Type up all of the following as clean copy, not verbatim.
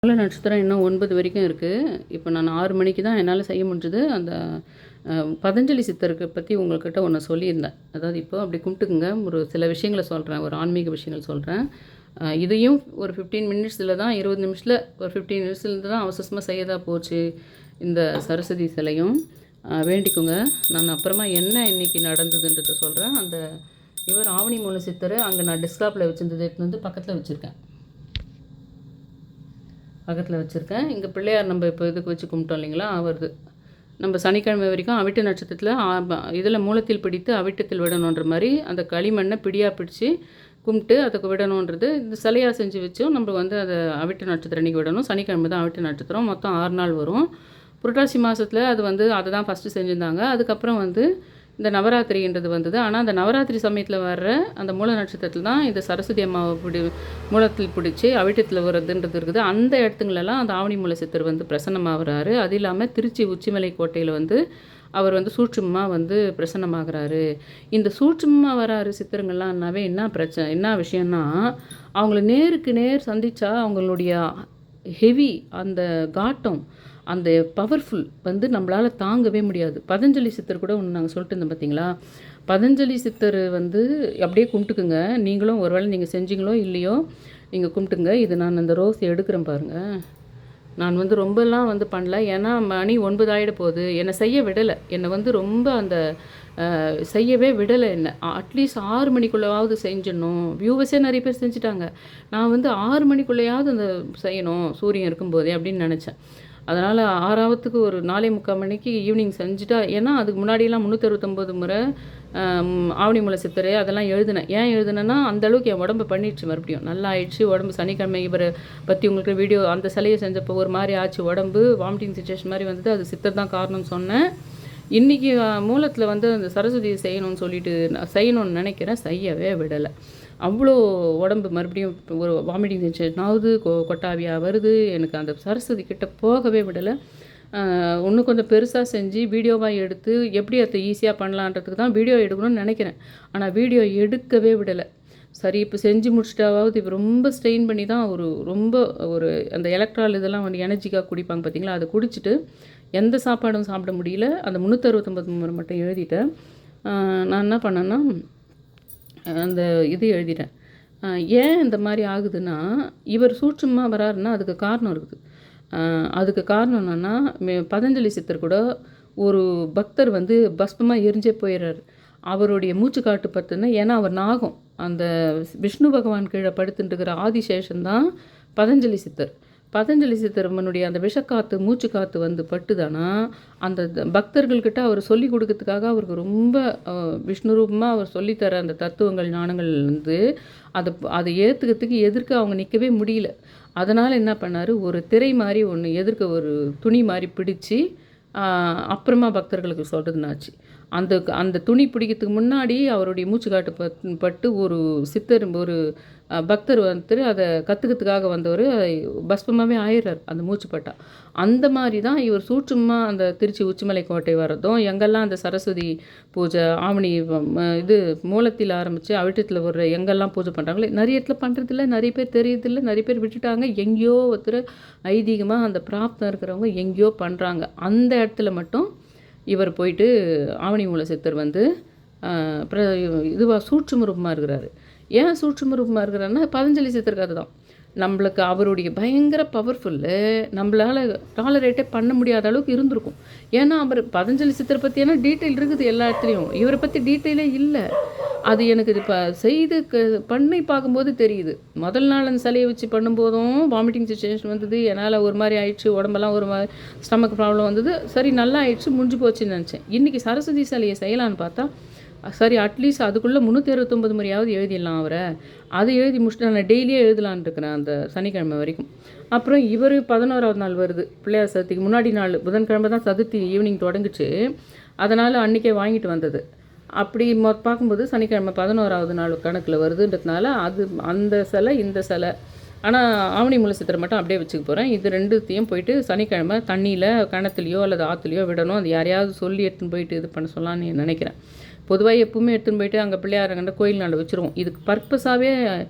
மூல நட்சத்திரம் இன்னும் 9 வரைக்கும் இருக்குது. இப்போ நான் 6 மணிக்கு தான் என்னால் செய்ய முடிஞ்சது. அந்த பதஞ்சலி சித்தருக்கு பற்றி உங்கள்கிட்ட ஒன்று சொல்லியிருந்தேன். அதாவது இப்போ அப்படி கும்பிட்டுக்குங்க. ஒரு சில விஷயங்களை சொல்கிறேன், ஒரு ஆன்மீக விஷயங்கள் சொல்கிறேன். இதையும் ஒரு 15 மினிட்ஸில் தான், 20 நிமிஷத்தில் ஒரு 15 நிமிஷத்துலேருந்து தான் அவசரமாக செய்யதா போச்சு இந்த சரஸ்வதி சிலையும். வேண்டிக்கோங்க. நான் அப்புறமா என்ன இன்றைக்கி நடந்ததுன்றதை சொல்கிறேன். அந்த இவர் ஆவணி மூல சித்தரை அங்கே நான் டெஸ்க்டாப்பில் வச்சுருந்தது எடுத்துன்னு வந்து பக்கத்தில் வச்சுருக்கேன். இங்கே பிள்ளையார் நம்ம இப்போ இதுக்கு வச்சு கும்பிட்டோம் இல்லைங்களா, அவரது நம்ம சனிக்கிழமை வரைக்கும் அவிட்ட நட்சத்திரத்தில் இதில் மூலத்தில் பிடித்து அவிட்டத்தில் விடணுன்ற மாதிரி அந்த களிமண்ணை பிடியாக பிடிச்சி கும்பிட்டு அதுக்கு விடணுன்றது இந்த சிலையாக செஞ்சு வச்சும் நம்ம வந்து அதை அவிட்ட நட்சத்திரம் அன்றைக்கி விடணும். சனிக்கிழமை தான் அவிட்ட நட்சத்திரம், மொத்தம் 6 நாள் வரும். புரட்டாசி மாதத்தில் அது வந்து அதை தான் ஃபஸ்ட்டு செஞ்சுருந்தாங்க. அதுக்கப்புறம் வந்து இந்த நவராத்திரின்றது வந்தது. ஆனால் அந்த நவராத்திரி சமயத்தில் வர்ற அந்த மூல நட்சத்திரத்தில் தான் இந்த சரஸ்வதி அம்மாவை மூலத்தில் பிடிச்சி அவிட்டத்தில் வர்றதுன்றது இருக்குது. அந்த இடத்துங்களெல்லாம் அந்த ஆவணி மூல சித்தர் வந்து பிரசன்னமாகறாரு. அது இல்லாமல் திருச்சி உச்சிமலை கோட்டையில் வந்து அவர் வந்து சூட்சுமமாக வந்து பிரசன்னமாகறாரு. இந்த சூட்சுமமாக வராரு சித்தருங்கள்லாம்னாவே என்ன விஷயம்னா, அவங்கள நேருக்கு நேர் சந்தித்தா அவங்களுடைய ஹெவி அந்த காட்டம், அந்த பவர்ஃபுல் வந்து நம்மளால் தாங்கவே முடியாது. பதஞ்சலி சித்தர் கூட ஒன்று நாங்கள் சொல்லிட்டு இருந்தோம் பார்த்தீங்களா, பதஞ்சலி சித்தர் வந்து அப்படியே கும்பிட்டுக்குங்க. நீங்களும் ஒரு வேளை நீங்கள் செஞ்சீங்களோ இல்லையோ நீங்கள் கும்பிட்டுங்க. இது நான் அந்த ரோஸ் எடுக்கிறேன் பாருங்கள். நான் வந்து ரொம்பலாம் வந்து பண்ணல, ஏன்னா மணி 9 ஆகிட போகுது. என்னை செய்ய விடலை, என்னை வந்து ரொம்ப அந்த செய்யவே விடலை. என்ன அட்லீஸ்ட் 6 மணிக்குள்ளேயாவது செஞ்சிடணும். வியூவர்ஸே நிறைய பேர் செஞ்சுட்டாங்க. நான் வந்து 6 மணிக்குள்ளேயாவது அந்த செய்யணும் சூரியன் இருக்கும்போதே அப்படின்னு நினச்சேன். அதனால் 6ஆவதுக்கு ஒரு 4:45 மணிக்கு ஈவினிங் செஞ்சுட்டா, ஏன்னா அதுக்கு முன்னாடியெல்லாம் 369 முறை ஆவணி மூல சித்தரை அதெல்லாம் எழுதினேன். ஏன் எழுதுனேன்னா அந்தளவுக்கு என் உடம்பு பண்ணிடுச்சு. மறுபடியும் நல்லா ஆயிடுச்சு உடம்பு. சனிக்கிழமை இவரை பற்றி உங்களுக்கு வீடியோ அந்த சிலையை செஞ்சப்போ ஒரு மாதிரி ஆச்சு உடம்பு, வாமிட்டிங் சிச்சுவேஷன் மாதிரி வந்தது. அது சித்தர் தான் காரணம்னு சொன்னேன். இன்றைக்கி மூலத்தில் வந்து அந்த சரஸ்வதி செய்யணும்னு சொல்லிட்டு நான் செய்யணும்னு நினைக்கிறேன், செய்யவே விடலை. அவ்வளோ உடம்பு மறுபடியும் ஒரு வாமிட்டிங் சென்சேஷனாவது கொட்டாவியாக வருது. எனக்கு அந்த சரஸ்வதி கிட்ட போகவே விடலை. இன்னும் கொஞ்சம் பெருசாக செஞ்சு வீடியோவாக எடுத்து எப்படி அதை ஈஸியாக பண்ணலான்றதுக்கு தான் வீடியோ எடுக்கணும்னு நினைக்கிறேன். ஆனால் வீடியோ எடுக்கவே விடலை. சரி இப்போ செஞ்சு முடிச்சிட்டாவது இப்போ ரொம்ப ஸ்ட்ரெயின் பண்ணி தான் ரொம்ப ஒரு அந்த எலக்ட்ரால் இதெல்லாம் வந்து எனர்ஜிக்காக குடிப்பாங்க பார்த்தீங்களா, அதை குடிச்சிட்டு எந்த சாப்பாடும் சாப்பிட முடியல. அந்த 369 முறை மட்டும் எழுதிட்டேன். நான் என்ன பண்ணேன்னா அந்த இது எழுதிட்டேன். ஏன் இந்த மாதிரி ஆகுதுன்னா, இவர் சூட்சுமமாக வராருன்னா அதுக்கு காரணம் இருக்குது. அதுக்கு காரணம் என்னென்னா, பதஞ்சலி சித்தர் கூட ஒரு பக்தர் வந்து பஸ்மமாக எரிஞ்சே போயிடுறாரு. அவருடைய மூச்சு காட்டு பார்த்துன்னா, ஏன்னா அவர் நாகம், அந்த விஷ்ணு பகவான் கீழே படுத்துட்டுருக்கிற ஆதிசேஷன் தான் பதஞ்சலி சித்தர். பதஞ்சலி சித்தரம்மனுடைய அந்த விஷக்காற்று மூச்சு காற்று வந்து பட்டுதானா, அந்த பக்தர்கள்கிட்ட அவர் சொல்லி கொடுக்கறதுக்காக அவருக்கு ரொம்ப விஷ்ணு ரூபமாக அவர் சொல்லித்தர அந்த தத்துவங்கள் ஞானங்கள் வந்து அதை ஏற்றுக்கிறதுக்கு எதிர்க்க அவங்க நிற்கவே முடியல. அதனால் என்ன பண்ணார், ஒரு திரை மாதிரி ஒன்று எதிர்க்க ஒரு துணி மாதிரி பிடிச்சி அப்புறமா பக்தர்களுக்கு சொல்கிறதுனாச்சு. அந்த துணி பிடிக்கிறதுக்கு முன்னாடி அவருடைய மூச்சுக்காட்டு பட்டு ஒரு சித்தர் ஒரு பக்தர் வந்துட்டு அதை கற்றுக்கிறதுக்காக வந்தவர் பஸ்பமாகவே ஆயிடுறார் அந்த மூச்சு பட்டா. அந்த மாதிரி தான் இவர் சூட்சுமாக அந்த திருச்சி உச்சிமலை கோட்டை வர்றதும், எங்கெல்லாம் அந்த சரஸ்வதி பூஜை ஆவணி இது மூலத்தில் ஆரம்பித்து அவிட்டத்தில் வர்ற எங்கெல்லாம் பூஜை பண்ணுறாங்களே, நிறைய இடத்துல பண்ணுறதில்ல, நிறைய பேர் தெரியறதில்ல, நிறைய பேர் விட்டுட்டாங்க. எங்கேயோ ஒருத்தர் ஐதீகமாக அந்த பிராப்தம் இருக்கிறவங்க எங்கேயோ பண்ணுறாங்க. அந்த இடத்துல மட்டும் இவர் போயிட்டு ஆவணி மூல சித்தர் வந்து இதுவாக சூட்சும ரூபமாக இருக்கிறாரு. ஏன் சூட்சும ரூபமாக இருக்கிறாருன்னா பதஞ்சலி சித்தருக்கு அதுதான். நம்மளுக்கு அவருடைய பயங்கர பவர்ஃபுல்லு நம்மளால் டாலரேட்டே பண்ண முடியாத அளவுக்கு இருந்திருக்கும். ஏன்னா அவர் பதஞ்சலி சித்தரை பற்றியான டீட்டெயில் இருக்குது எல்லா இடத்துலையும், இவரை பற்றி டீட்டெயிலே இல்லை. அது எனக்கு இப்போ செய்து பண்ணி பார்க்கும்போது தெரியுது. முதல் நாள் அந்த சிலையை வச்சு பண்ணும்போதும் வாமிட்டிங் சிச்சுவேஷன் வந்தது, என்னால் ஒரு மாதிரி ஆயிடுச்சு, உடம்பெல்லாம் ஒரு மாதிரி ஸ்டமக் ப்ராப்ளம் வந்தது. சரி நல்லா ஆயிடுச்சு, முடிஞ்சு போச்சுன்னு நினச்சேன். இன்றைக்கி சரஸ்வதி சிலையை செய்யலான்னு பார்த்தா சரி அட்லீஸ்ட் அதுக்குள்ளே 369 முறையாவது எழுதிடலாம் அவரை. அதை எழுதி முடிச்சுட்டு நான் டெய்லியே எழுதலான் இருக்கிறேன் அந்த சனிக்கிழமை வரைக்கும். அப்புறம் இவர் 11ஆவது நாள் வருது, பிள்ளையார் சதுர்த்திக்கு முன்னாடி நாள் புதன்கிழமை தான் சதுர்த்தி ஈவினிங் தொடங்குச்சு. அதனால் அன்றைக்கே வாங்கிட்டு வந்தது. அப்படி பார்க்கும்போது சனிக்கிழமை 11ஆவது நாள் கணக்கில் வருதுன்றதுனால அந்த சிலை இந்த சிலை. ஆனால் ஆவணி மூல சித்திரை மட்டும் அப்படியே வச்சுக்க போகிறேன். இது ரெண்டுத்தையும் போயிட்டு சனிக்கிழமை தண்ணியில் கிணத்துலையோ அல்லது ஆற்றுலையோ விடணும். அது யாரையாவது சொல்லி எடுத்துன்னு போயிட்டு இது பண்ண சொல்லலான்னு நினைக்கிறேன். பொதுவாக எப்பவுமே எடுத்துன்னு போயிட்டு அங்கே பிள்ளையாரங்கண்ட கோயில் நாள் வச்சுருவோம். இதுக்கு பர்பஸாகவே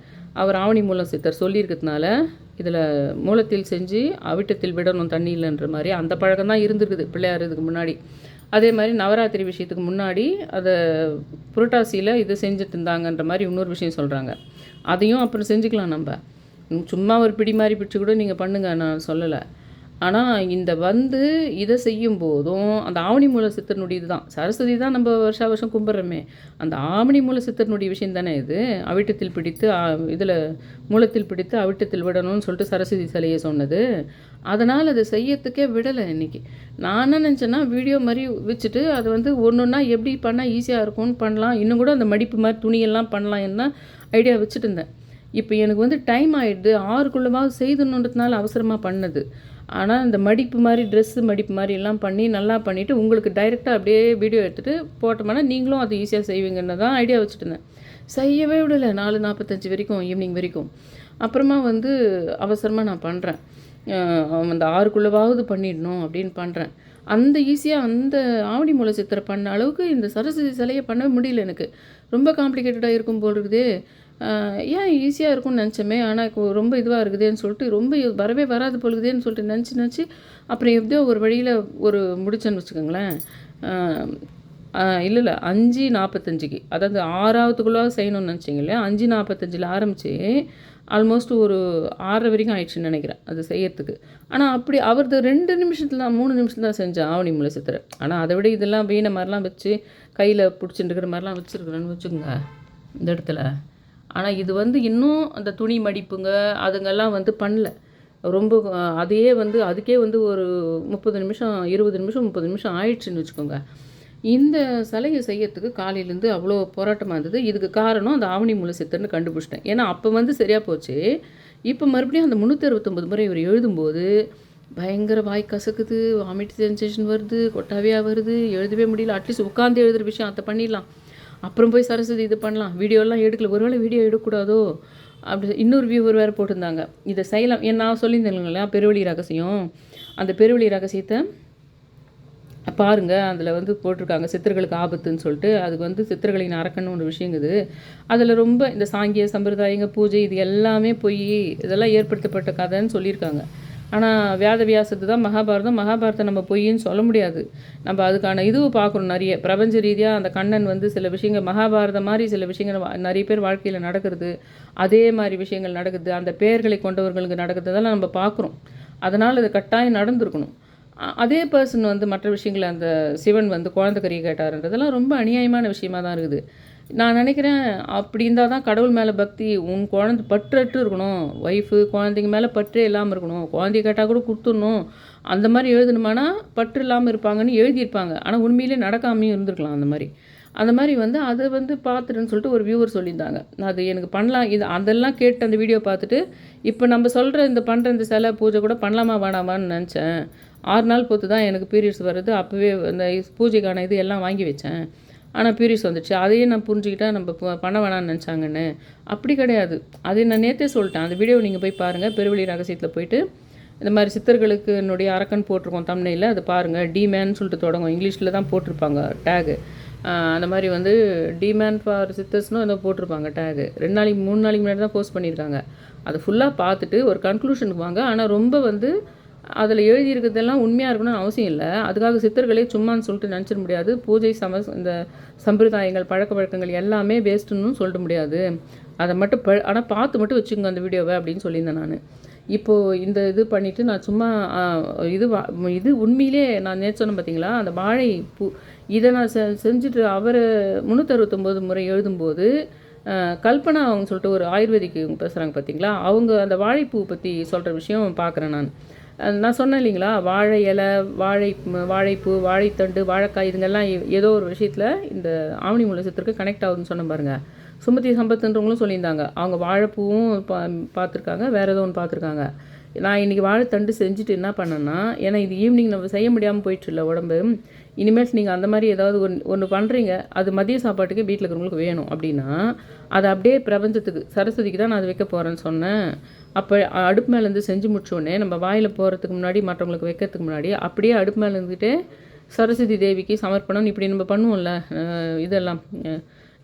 அவர் ஆவணி மூலம் சித்தர் சொல்லியிருக்கிறதுனால இதில் மூலத்தில் செஞ்சு அவிட்டத்தில் விடணும் தண்ணி இல்லைன்ற மாதிரி அந்த பழக்கம் தான் இருந்திருக்குது பிள்ளையார் இதுக்கு முன்னாடி. அதே மாதிரி நவராத்திரி விஷயத்துக்கு முன்னாடி அதை புரட்டாசியில் இது செஞ்சுட்டு இருந்தாங்கன்ற மாதிரி இன்னொரு விஷயம் சொல்கிறாங்க. அதையும் அப்புறம் செஞ்சுக்கலாம் நம்ம. சும்மா ஒரு பிடி மாதிரி பிடிச்சி கூட நீங்கள் பண்ணுங்கள், நான் சொல்லலை. ஆனால் இந்த இதை செய்யும் போதும் அந்த ஆவணி மூல சித்தர்னுடைய இதுதான். சரஸ்வதி தான் நம்ம வருஷா வருஷம் கும்பிட்றோமே, அந்த ஆவணி மூல சித்தர்னுடைய விஷயம் தானே இது. அவிட்டத்தில் பிடித்து இதில் மூலத்தில் பிடித்து அவிட்டத்தில் விடணும்னு சொல்லிட்டு சரஸ்வதி சிலையை சொன்னது. அதனால் அதை செய்யறதுக்கே விடலை இன்றைக்கி. நான் என்ன நினச்சேன்னா, வீடியோ மாதிரி வச்சுட்டு அதை ஒன்று ஒன்றா எப்படி பண்ணால் ஈஸியாக இருக்கும்னு பண்ணலாம், இன்னும் கூட அந்த மடிப்பு மாதிரி துணியெல்லாம் பண்ணலாம் தான் ஐடியா வச்சுட்டு இருந்தேன். இப்போ எனக்கு டைம் ஆகிடுது, 6க்குள்ளவாவது செய்துணுன்றதுனால அவசரமாக பண்ணது. ஆனால் இந்த மடிப்பு மாதிரி ட்ரெஸ்ஸு மடிப்பு மாதிரி எல்லாம் பண்ணி நல்லா பண்ணிவிட்டு உங்களுக்கு டைரெக்டாக அப்படியே வீடியோ எடுத்துகிட்டு போட்டோம்னா நீங்களும் அது ஈஸியாக செய்வீங்கன்னு தான் ஐடியா வச்சுட்டு இருந்தேன். செய்யவே விடலை 4:45 வரைக்கும், ஈவினிங் வரைக்கும். அப்புறமா அவசரமாக நான் பண்ணுறேன், அந்த 6க்குள்ளவாவது பண்ணிடணும் அப்படின்னு பண்ணுறேன். அந்த ஈஸியாக அந்த ஆவணி மூல சித்திரை பண்ண அளவுக்கு இந்த சரஸ்வதி சிலையை பண்ணவே முடியல. எனக்கு ரொம்ப காம்ப்ளிகேட்டடாக இருக்கும் போல் இருக்குதே. ஏன் ஈஸியாக இருக்கும்னு நினச்சோமே, ஆனால் ரொம்ப இதுவாக இருக்குதுன்னு சொல்லிட்டு ரொம்ப வரவே வராது போலுக்குதேன்னு சொல்லிட்டு நினச்சி அப்புறம் எப்படியோ ஒரு வழியில் முடிச்சேன்னு வச்சுக்கோங்களேன். இல்லை 5:45க்கு, அதாவது 6ஆவதுக்குள்ளே செய்யணும்னு நினச்சிங்க இல்லையா, 5:45 ஆரம்பித்து ஆல்மோஸ்ட் ஒரு 6:30 வரைக்கும் ஆயிடுச்சுன்னு நினைக்கிறேன் அது செய்யறதுக்கு. ஆனால் அப்படி அவரது 2 நிமிஷத்தில் தான் 3 நிமிஷத்தில் தான் செஞ்சேன் ஆவணி மூல சித்திரை. ஆனால் அதை விட இதெல்லாம் வீணை மாதிரிலாம் வச்சு கையில் பிடிச்சிட்டு இருக்கிற மாதிரிலாம் வச்சுருக்குறேன்னு வச்சுக்கோங்க இந்த இடத்துல. ஆனால் இது இன்னும் அந்த துணி மடிப்புங்க அதுங்கெல்லாம் பண்ணல. ரொம்ப அதையே அதுக்கே ஒரு 30 நிமிஷம் 20 நிமிஷம் 30 நிமிஷம் ஆயிடுச்சுன்னு வச்சுக்கோங்க. இந்த சிலையை செய்யறதுக்கு காலையிலேருந்து அவ்வளோ போராட்டமாக இருந்தது. இதுக்கு காரணம் அந்த ஆவணி மூல சித்தர்னு கண்டுபிடிச்சிட்டேன். ஏன்னா அப்போ சரியாக போச்சு. இப்போ மறுபடியும் அந்த 369 முறை இவர் எழுதும்போது பயங்கர வாய் கசக்குது, வாமிட் சென்சேஷன் வருது, கொட்டாவியாக வருது, எழுதவே முடியல. அட்லீஸ்ட் உட்காந்து எழுதுகிற விஷயம் அதை பண்ணிடலாம், அப்புறம் போய் சரஸ்வதி இது பண்ணலாம், வீடியோலாம் எடுக்கல. ஒருவேளை வீடியோ எடுக்கக்கூடாதோ அப்படி இன்னொரு வியூவர் வேறு போட்டிருந்தாங்க. இதை செய்யலாம் நான் சொல்லியிருந்தேன் இல்லைங்களா, பெருவழி ரகசியம். அந்த பெருவழி ரகசியத்தை பாருங்கள், அதில் போட்டிருக்காங்க சித்தர்களுக்கு ஆபத்துன்னு சொல்லிட்டு. அதுக்கு சித்தர்களின் அரக்கன்னு ஒரு விஷயங்குது. அதில் ரொம்ப இந்த சாங்கிய சம்பிரதாயங்க பூஜை இது எல்லாமே இதெல்லாம் ஏற்படுத்தப்பட்ட கதைன்னு சொல்லியிருக்காங்க. ஆனால் வேதவியாசத்து தான் மகாபாரதம் நம்ம பொய்ன்னு சொல்ல முடியாது. நம்ம அதுக்கான பார்க்குறோம் நிறைய பிரபஞ்ச ரீதியாக. அந்த கண்ணன் சில விஷயங்கள் மகாபாரதம் மாதிரி சில விஷயங்கள் நிறைய பேர் வாழ்க்கையில் நடக்கிறது, அதே மாதிரி விஷயங்கள் நடக்குது, அந்த பெயர்களை கொண்டவர்களுக்கு நடக்கிறதெல்லாம் நம்ம பார்க்குறோம். அதனால் அது கட்டாயம் நடந்திருக்கணும். அதே பர்சன் மற்ற விஷயங்களை அந்த சிவன் குழந்தை கறியை கேட்டாருன்றதெல்லாம் ரொம்ப அநியாயமான விஷயமாக தான் இருக்குது. நான் நினைக்கிறேன் அப்படி இருந்தால் தான் கடவுள் மேலே பக்தி. உன் குழந்தை பற்றற்று இருக்கணும், ஒய்ஃபு குழந்தைங்க மேலே பற்றே இல்லாமல் இருக்கணும், குழந்தைய கேட்டால் கூட கொடுத்துடணும், அந்த மாதிரி எழுதணுமானா பற்று இல்லாமல் இருப்பாங்கன்னு எழுதியிருப்பாங்க. ஆனால் உண்மையிலே நடக்காமையும் இருந்திருக்கலாம் அந்த மாதிரி. அதை பார்த்துட்டுன்னு சொல்லிட்டு ஒரு வியூவர் சொல்லியிருந்தாங்க. அது எனக்கு பண்ணலாம் இது அதெல்லாம் கேட்டு அந்த வீடியோ பார்த்துட்டு இப்போ நம்ம சொல்கிற இந்த சிலை பூஜை கூட பண்ணலாமா வேணாமான்னு நினச்சேன். 6 நாள் பொறுத்து தான் எனக்கு பீரியட்ஸ் வருது. அப்போவே அந்த பூஜைக்கான இது எல்லாம் வாங்கி வச்சேன். ஆனால் பீரியட்ஸ் வந்துடுச்சு. அதையே நான் புரிஞ்சுக்கிட்டேன் நம்ம பண்ண வேணான்னு நினச்சாங்கன்னு. அப்படி கிடையாது. அதை நான் நேற்றே சொல்லிட்டேன். அந்த வீடியோவை நீங்கள் போய் பாருங்கள். பெருவழி ரகசியத்தில் போயிட்டு இந்த மாதிரி சித்தர்களுக்கு என்னுடைய அரக்கன் போட்டிருக்கோம் தம்ப்நெயில்ல, அதை பாருங்கள். டிமேன் சொல்லிட்டு தொடங்கும், இங்கிலீஷில் தான் போட்டிருப்பாங்க டேகு. அந்த மாதிரி டிமேன் ஃபார் சித்தர்ஸ்னும் ஏதோ போட்டிருப்பாங்க டேகு. 2 நாளைக்கு 3 நாளைக்கு முன்னாடி தான் போஸ்ட் பண்ணியிருக்காங்க. அதை ஃபுல்லாக பார்த்துட்டு ஒரு கன்க்ளூஷனுக்கு வாங்க. ஆனால் ரொம்ப அதில் எழுதியிருக்கிறதெல்லாம் உண்மையாக இருக்கணும்னு அவசியம் இல்லை. அதுக்காக சித்தர்களே சும்மான்னு சொல்லிட்டு நினச்சிட முடியாது. பூஜை இந்த சம்பிரதாயங்கள் பழக்க வழக்கங்கள் எல்லாமே வேஸ்ட்டுன்னு சொல்லிட முடியாது. அதை மட்டும் ஆனால் பார்த்து மட்டும் வச்சுக்கோங்க அந்த வீடியோவை அப்படின்னு சொல்லியிருந்தேன் நான். இப்போது இந்த இது பண்ணிவிட்டு நான் சும்மா இது உண்மையிலே நான் நேற்று சொன்னேன் பார்த்தீங்களா, அந்த வாழைப்பூ இதை நான் செஞ்சுட்டு அவர் 369 முறை எழுதும்போது கல்பனா அவங்க சொல்லிட்டு ஒரு ஆயுர்வேதிக்கு பேசுகிறாங்க பார்த்தீங்களா, அவங்க அந்த வாழைப்பூ பற்றி சொல்கிற விஷயம் பார்க்குறேன் நான் சொன்னேன் இல்லைங்களா, வாழை இலை, வாழைப்பூ, வாழைத்தண்டு, வாழைக்காய் இதுங்கெல்லாம் ஏதோ ஒரு விஷயத்தில் இந்த ஆவணி மூல சித்தருக்கு கனெக்ட் ஆகுதுன்னு சொன்ன பாருங்கள். சுமதி சம்பத்துன்றவங்களும் சொல்லியிருந்தாங்க. அவங்க வாழைப்பூவும் பார்த்துருக்காங்க, வேறு ஏதோ ஒன்று பார்த்துருக்காங்க. நான் இன்றைக்கி வாழைத்தண்டு செஞ்சுட்டு என்ன பண்ணேன்னா, ஏன்னா இது ஈவினிங் நம்ம செய்ய முடியாமல் போயிட்டுருல உடம்பு. இனிமேல் நீங்கள் அந்த மாதிரி ஏதாவது ஒன்று பண்ணுறீங்க, அது மதிய சாப்பாட்டுக்கு வீட்டில் இருக்கிறவங்களுக்கு வேணும் அப்படின்னா அதை அப்படியே பிரபஞ்சத்துக்கு சரஸ்வதிக்கு தான் நான் அதை வைக்க போகிறேன்னு சொன்னேன். அப்போ அடுப்பு மேலேருந்து செஞ்சு முடிச்சோடனே நம்ம வாயில் போகிறதுக்கு முன்னாடி மற்றவங்களுக்கு வைக்கிறதுக்கு முன்னாடி அப்படியே அடுப்பு மேலே இருந்துக்கிட்டே சரஸ்வதி தேவிக்கு சமர்ப்பணம் இப்படி நம்ம பண்ணுவோம்ல, இதெல்லாம்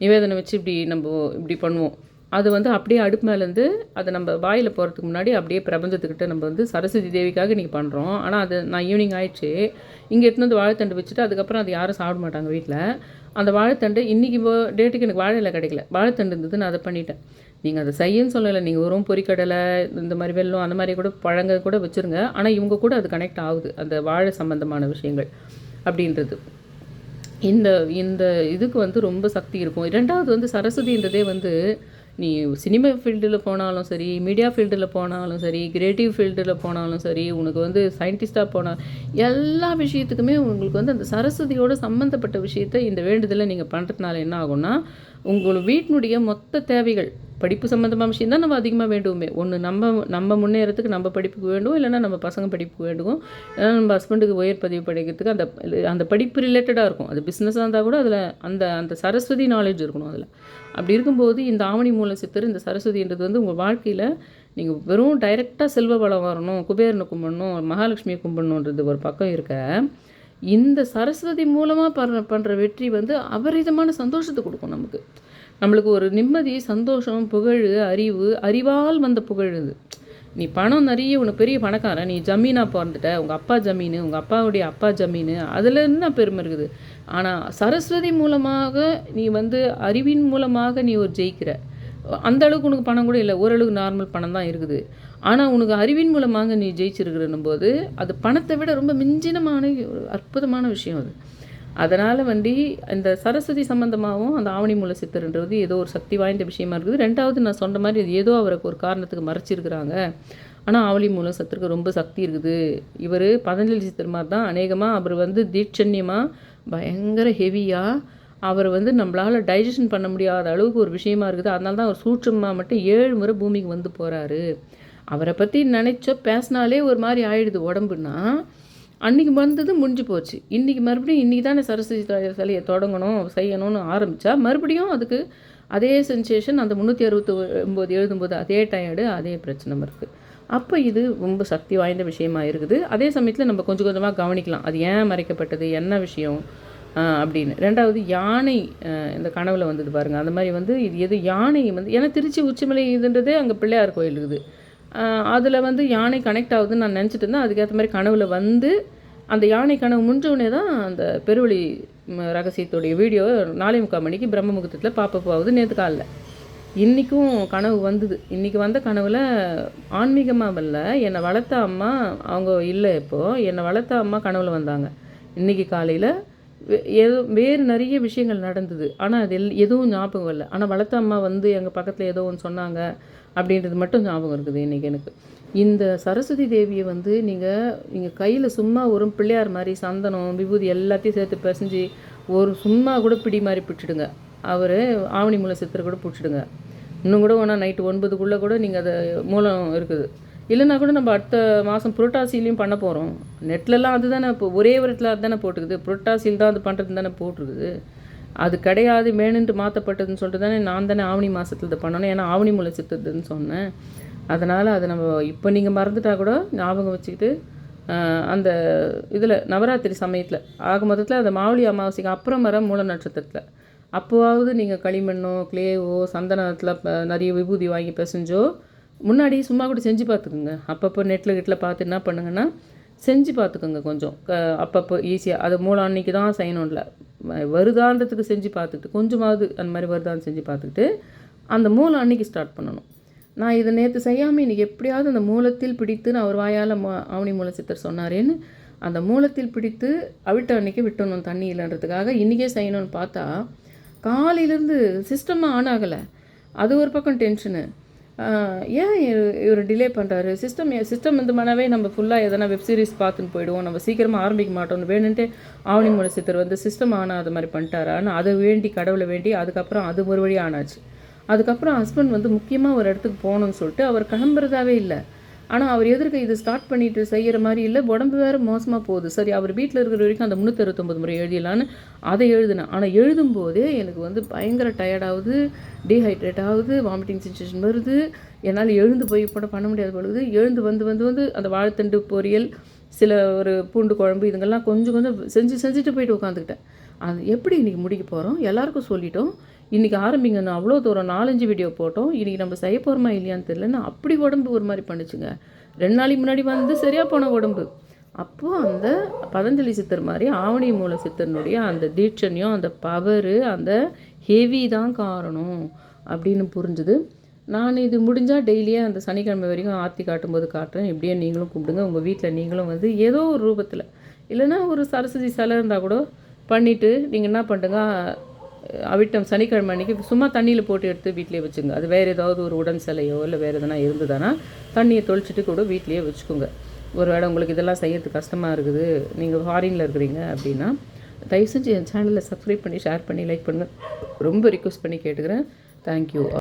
நிவேதனை வச்சு இப்படி பண்ணுவோம். அது வந்து அப்படியே அடுப்பு மேலேருந்து அதை நம்ம வாயில் போகிறதுக்கு முன்னாடி அப்படியே பிரபஞ்சத்துக்கிட்ட நம்ம வந்து சரஸ்வதி தேவிக்காக இன்றைக்கி பண்ணுறோம். ஆனால் அது நான் ஈவினிங் ஆயிடுச்சு, இங்கே எடுத்துன்னு வந்து வாழைத்தண்டு வச்சுட்டு அதுக்கப்புறம் அது யாரும் சாப்பிட மாட்டாங்க வீட்டில். அந்த வாழைத்தண்டு இன்றைக்கி டேட்டுக்கு எனக்கு வாழை இலை கிடைக்கல, வாழைத்தண்டு இருந்தது, நான் அதை பண்ணிட்டேன். நீங்கள் அதை செய்யன்னு சொல்லலை, நீங்கள் வெறும் பொரிக்கடலை இந்த மாதிரி வெல்லம் அந்த மாதிரி கூட பழங்கள் கூட வச்சுருங்க. ஆனால் இவங்க கூட அது கனெக்ட் ஆகுது, அந்த வாழை சம்மந்தமான விஷயங்கள் அப்படின்றது. இந்த இந்த இதுக்கு வந்து ரொம்ப சக்தி இருக்கும். 2வது வந்து சரஸ்வதின்றதே வந்து நீ சினிமா ஃபீல்டில் போனாலும் சரி, மீடியா ஃபீல்டில் போனாலும் சரி, கிரியேட்டிவ் ஃபீல்டில் போனாலும் சரி, உனக்கு வந்து சயின்டிஸ்ட்டாக போனால் எல்லா விஷயத்துக்குமே உங்களுக்கு வந்து அந்த சரஸ்வதியோடு சம்மந்தப்பட்ட விஷயத்தை இந்த வேண்டுதலை நீங்கள் பண்ணுறதுனால என்ன ஆகும்னா, உங்கள் வீட்டினுடைய மொத்த தேவைகள், படிப்பு சம்மந்தமான விஷயம் தான் நம்ம அதிகமாக வேண்டுவோமே. ஒன்று நம்ம முன்னேறத்துக்கு நம்ம படிப்புக்கு வேண்டும், இல்லைன்னா நம்ம பசங்க படிப்புக்கு வேண்டும், இல்லைன்னா நம்ம ஹஸ்பண்டுக்கு உயர் பதிவு படிக்கிறதுக்கு அந்த அந்த படிப்பு ரிலேட்டடாக இருக்கும். அது பிஸ்னஸாக இருந்தால் கூட அதில் அந்த அந்த சரஸ்வதி நாலேஜ் இருக்கணும் அதில். அப்படி இருக்கும்போது இந்த ஆவணி மூல சித்தர், இந்த சரஸ்வதின்றது வந்து உங்கள் வாழ்க்கையில் நீங்கள் வெறும் டைரெக்டாக செல்வ வளம் வரணும், குபேரனை கும்பிடணும், மகாலட்சுமியை கும்பிடணுன்றது ஒரு பக்கம் இருக்க, இந்த சரஸ்வதி மூலமாக பண்ணுற வெற்றி வந்து அபரிதமான சந்தோஷத்தை கொடுக்கும் நமக்கு. நம்மளுக்கு ஒரு நிம்மதி, சந்தோஷம், புகழ், அறிவால் வந்த புகழ் இது. நீ பணம் நிறைய, உனக்கு பெரிய பணக்காரன், நீ ஜமீனாக பிறந்துட்ட, உங்கள் அப்பா ஜமீன், உங்கள் அப்பாவுடைய அப்பா ஜமீன், அதில் என்ன பெருமை இருக்குது. ஆனால் சரஸ்வதி மூலமாக நீ வந்து அறிவின் மூலமாக நீ ஒரு ஜெயிக்கிற. அந்த அளவுக்கு உனக்கு பணம் கூட இல்லை, ஓரளவுக்கு நார்மல் பணம் தான் இருக்குது. ஆனால் உனக்கு அறிவின் மூலமாக நீ ஜெயிச்சிருக்கிறன்னும் போது அது பணத்தை விட ரொம்ப மிஞ்சினமான ஒரு அற்புதமான விஷயம் அது. அதனால் வந்து இந்த சரஸ்வதி சம்மந்தமாகவும் அந்த ஆவணி மூல சித்தர்ன்றது ஏதோ ஒரு சக்தி வாய்ந்த விஷயமா இருக்குது. 2வது நான் சொன்ன மாதிரி அது ஏதோ அவருக்கு ஒரு காரணத்துக்கு மறைச்சிருக்கிறாங்க. ஆனால் ஆவணி மூல சித்தருக்கு ரொம்ப சக்தி இருக்குது. இவர் பதஞ்சலி சித்தர் மாதிரி தான் அநேகமாக அவர் வந்து தீட்சண்யமாக பயங்கர ஹெவியாக அவர் வந்து நம்மளால் டைஜஷன் பண்ண முடியாத அளவுக்கு ஒரு விஷயமா இருக்குது. அதனால தான் அவர் சூட்சமாக மட்டும் 7 முறை பூமிக்கு வந்து போகிறாரு. அவரை பற்றி நினச்சோ பேசினாலே ஒரு மாதிரி ஆயிடுது உடம்புன்னா, அன்றைக்கி வந்தது முடிஞ்சு போச்சு. இன்றைக்கி மறுபடியும் இன்றைக்கி தானே சரஸ்வதி சிலையை தொடங்கணும் செய்யணும்னு ஆரம்பித்தா மறுபடியும் அதுக்கு அதே சென்சேஷன், அந்த 369 எழுதும்போது அதே டயர்டு, அதே பிரச்சனை இருக்குது. அப்போ இது ரொம்ப சக்தி வாய்ந்த விஷயமா இருக்குது. அதே சமயத்தில் நம்ம கொஞ்சம் கொஞ்சமாக கவனிக்கலாம், அது ஏன் மறைக்கப்பட்டது, என்ன விஷயம் அப்படின்னு. 2வது யானை இந்த கனவில் வந்தது பாருங்கள். அந்த மாதிரி வந்து இது எது யானை வந்து, ஏன்னா திருச்சி உச்சிமலை இதுன்றதே அங்கே பிள்ளையார் கோயில் இருக்குது. அதில் வந்து யானை கனெக்ட் ஆகுதுன்னு நான் நினச்சிட்டு இருந்தேன். அதுக்கேற்ற மாதிரி கனவில் வந்து அந்த யானை கனவு முடிஞ்சவுடனே தான் அந்த பெருவழி ரகசியத்துடைய வீடியோ 4:45 மணிக்கு பிரம்ம முகூர்த்தத்தில் பாப்பப் ஆகுது. நேற்று காலைல இன்றைக்கும் கனவு வந்தது. இன்றைக்கி வந்த கனவில் ஆன்மீகமாக வரல, என்னை வளர்த்த அம்மா அவங்க இல்லை, இப்போது என்னை வளர்த்த அம்மா கனவில் வந்தாங்க. இன்றைக்கி காலையில் ஏதோ வேறு நிறைய விஷயங்கள் நடந்தது, ஆனால் அது எதுவும் ஞாபகம் இல்லை. ஆனால் வளர்த்த அம்மா வந்து எங்கள் பக்கத்தில் ஏதோ ஒன்று சொன்னாங்க அப்படின்றது மட்டும் ஞாபகம் இருக்குது இன்றைக்கி எனக்கு. இந்த சரஸ்வதி தேவியை வந்து நீங்கள் கையில் சும்மா ஒரு பிள்ளையார் மாதிரி சந்தனம் விபூதி எல்லாத்தையும் சேர்த்து பிசைஞ்சு ஒரு சும்மா கூட பிடி மாதிரி பிடிச்சிடுங்க. அவர் ஆவணி மூல சித்தரை கூட பிடிச்சிடுங்க. இன்னும் கூட வேணால் நைட்டு 9க்குள்ளே கூட நீங்கள் அதை மூலம் இருக்குது. இல்லைனா கூட நம்ம அடுத்த மாதம் புரட்டாசிலையும் பண்ண போகிறோம். நெட்லலாம் அது தானே இப்போ ஒரே ஒரு இடத்துல அது தானே போட்டுருக்குது, புரட்டாசியில் தான் அது பண்ணுறது தானே போட்டிருக்குது. அது கிடையாது, வேணுன்ட்டு மாற்றப்பட்டதுன்னு சொல்லிட்டு தானே நான் தானே ஆவணி மாதத்தில் இதை பண்ணணும், ஏன்னா ஆவணி மூல சித்ததுன்னு சொன்னேன். அதனால் அதை நம்ம இப்போ நீங்கள் மறந்துட்டா கூட ஞாபகம் வச்சுக்கிட்டு அந்த இதில் நவராத்திரி சமயத்தில் ஆக மொத்தத்தில் அந்த மாவளி அமாவாசைக்கு அப்புறம் வர மூல நட்சத்திரத்தில் அப்போவாவது நீங்கள் களிமண்ணோ கிளேவோ சந்தனத்தில் நிறைய விபூதி வாங்கி பிசைஞ்சோ முன்னாடி சும்மா கூட செஞ்சு பார்த்துக்குங்க. அப்பப்போ நெட்டில் பார்த்து என்ன பண்ணுங்கன்னா செஞ்சு பார்த்துக்கோங்க கொஞ்சம். அப்பப்போ ஈஸியாக அது மூலம் அன்றைக்கி தான் செய்யணும்ல, வருதான்றதுக்கு செஞ்சு பார்த்துட்டு கொஞ்சமாவது அந்த மாதிரி வருதான்னு செஞ்சு பார்த்துக்கிட்டு அந்த மூலம் அன்றைக்கி ஸ்டார்ட் பண்ணணும். நான் இதை நேற்று செய்யாமல் இன்றைக்கி எப்படியாவது அந்த மூலத்தில் பிடித்துன்னு அவர் வாயால் ஆவணி மூல சித்தர் சொன்னாரேன்னு அந்த மூலத்தில் பிடித்து அவிட்ட அன்றைக்கி விட்டணும் தண்ணி இல்லைன்றதுக்காக இன்றைக்கே செய்யணும்னு பார்த்தா காலையிலேருந்து சிஸ்டமாக ஆன் ஆகலை. அது ஒரு பக்கம் டென்ஷனு. ஏன் இவர் டிலே பண்ணுறாரு, சிஸ்டம் இந்த மனவே நம்ம ஃபுல்லாக எதனா வெப்சீரிஸ் பார்த்துன்னு போயிடுவோம், நம்ம சீக்கிரமாக ஆரம்பிக்க மாட்டோம்னு வேணுன்ட்டு ஆவணி மூல சித்தர் வந்து சிஸ்டம் ஆனாத மாதிரி பண்ணிட்டாரான்னு அதை வேண்டி கடவுளை வேண்டி அதுக்கப்புறம் அது ஒரு வழி ஆனாச்சு. அதுக்கப்புறம் ஹஸ்பண்ட் வந்து முக்கியமாக ஒரு இடத்துக்கு போகணுன்னு சொல்லிட்டு அவர் கிளம்புறதாவே இல்லை. ஆனால் அவர் எதிர்க்க இது ஸ்டார்ட் பண்ணிட்டு செய்கிற மாதிரி இல்லை, உடம்பு வேறு மோசமாக போகுது. சரி அவர் வீட்டில் இருக்கிற வரைக்கும் அந்த 369 முறை எழுதிடலான்னு அதை எழுதினேன். ஆனால் எழுதும்போதே எனக்கு வந்து பயங்கர டயர்டாகுது, டீஹைட்ரேட் ஆகுது, வாமிட்டிங் சென்சேஷன் வருது, என்னால் எழுந்து போய் கூட பண்ண முடியாது பொழுது. எழுந்து வந்து அந்த வாழைத்தண்டு பொரியல் சில ஒரு பூண்டு குழம்பு இதுங்கெல்லாம் கொஞ்சம் செஞ்சுட்டு போயிட்டு உட்காந்துக்கிட்டேன். அது எப்படி இன்றைக்கி முடிக்க போகிறோம், எல்லாருக்கும் சொல்லிட்டோம், இன்றைக்கி ஆரம்பிங்க. நான் அவ்வளோ தூரம் 4-5 வீடியோ போட்டோம். இன்றைக்கி நம்ம செய்ய போகிறோமா இல்லையான்னு தெரியலன்னு அப்படி உடம்பு ஒரு மாதிரி பண்ணுச்சுங்க. 2 நாளைக்கு முன்னாடி வந்து சரியாக போன உடம்பு. அப்போது அந்த பதஞ்சலி சித்தர் மாதிரி ஆவணி மூல சித்தர்னுடைய அந்த தீட்சண்யம், அந்த பவரு, அந்த ஹெவி தான் காரணம் அப்படின்னு புரிஞ்சுது. நான் இது முடிஞ்சால் டெய்லியே அந்த சனிக்கிழமை வரைக்கும் ஆர்த்தி காட்டும்போது காட்டுறேன். இப்படியே நீங்களும் கும்பிடுங்க. உங்கள் வீட்டில் நீங்களும் வந்து ஏதோ ஒரு ரூபத்தில், இல்லைன்னா ஒரு சரஸ்வதி சிலை இருந்தால் கூட பண்ணிவிட்டு நீங்கள் என்ன பண்ணுங்க, அவிட்டம் சனிக்கிழமை அன்றைக்கி சும்மா தண்ணியில் போட்டு எடுத்து வீட்டிலே வச்சுங்க. அது வேறு ஏதாவது ஒரு உடன் சிலையோ இல்லை வேறு எதனா இருந்ததுன்னா தண்ணியை தொளிச்சிட்டு கூட வீட்டிலேயே வச்சுக்கோங்க. ஒரு வேளை உங்களுக்கு இதெல்லாம் செய்யறதுக்கு கஷ்டமாக இருக்குது, நீங்கள் ஃபாரினில் இருக்கிறீங்க அப்படின்னா தயவு செஞ்சு என் சேனலில் சப்ஸ்கிரைப் பண்ணி ஷேர் பண்ணி லைக் பண்ணுங்கள். ரொம்ப ரிக்வெஸ்ட் பண்ணி கேட்டுக்கிறேன். தேங்க்யூ.